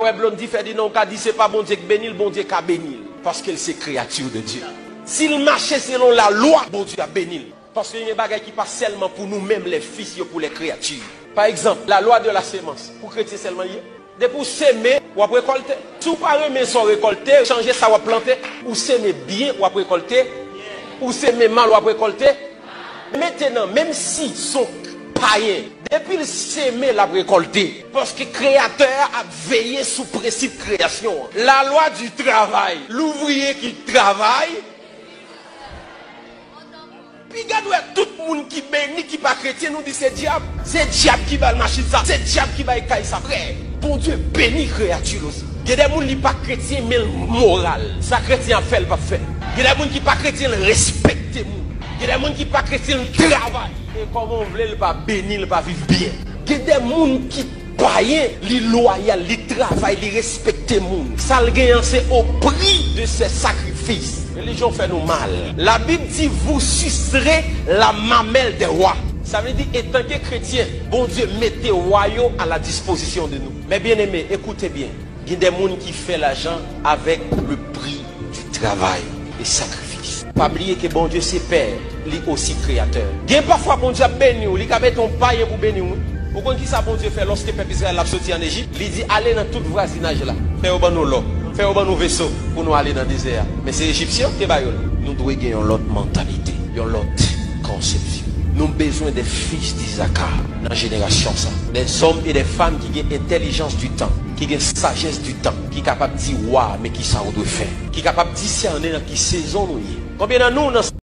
ouais, Blondie fait dit non, qu'a dit c'est pas bon Dieu qui bénit, bon Dieu qui a béni. Parce qu'elle c'est créature de Dieu. S'il marchait selon la loi, bon Dieu a béni. Parce qu'il y a des bagages qui passent seulement pour nous-mêmes, les fils, pour les créatures. Par exemple, la loi de la sémence. Pour chrétiens seulement, de pour s'aimer ou après récolter. Si vous ne pouvez pas récolter, changer ça ou planter. Ou s'aimer bien ou après récolter. Ou s'aimer mal ou après récolter. Maintenant, même si son païen, depuis le s'aimer la récolter, parce que le créateur a veillé sous principe création. La loi du travail, l'ouvrier qui travaille. Puis regardez, tout le monde qui bénit, qui n'est pas chrétien, nous dit c'est diable. C'est diable qui va le marcher ça. C'est diable qui va écailler ça. Frère, bon Dieu bénit créature aussi. Il y a des gens qui ne sont pas chrétiens, mais moral. Ça chrétien fait, il va faire. Il y a des gens qui ne sont pas chrétiens, respectent les gens. Il y a des gens qui ne sont pas chrétiens, travaillent. Et comment on veut, il ne va pas bénir, il ne va pas vivre bien. Il y a des gens qui païens, les loyaux, les travaillent, les respectent les gens. Ça le gagne, c'est au prix de ces sacrifices. La religion fait nous mal. La Bible dit, vous sucerez la mamelle des rois. Ça veut dire, étant que chrétien, bon Dieu, mettez royaux à la disposition de nous. Mais bien aimé, écoutez bien. Il y a des gens qui font l'argent avec le prix du travail et sacrifice. Pas oublier que bon Dieu, c'est Père, il est aussi créateur. Il y a parfois bon Dieu béni, il a mis ton païen pour bénir. Vous comprenez qui ça bon Dieu fait lorsque le peuple Israël a sorti en Égypte? Il dit, allez dans tout voisinage là. Faites au bon l'eau. Faites au bon vaisseau pour nous aller dans le désert. Mais c'est Égyptien qui va y aller. Nous devons gagner une autre mentalité, une autre conception. Nous avons besoin des fils d'Isaac dans la génération. Ça. Des hommes et des femmes qui ont intelligence du temps, qui ont sagesse du temps, qui sont capables de dire, waouh, mais qui ça on doit faire, qui sont capables de discerner dans quelle saison nous y est. Combien de nous, dans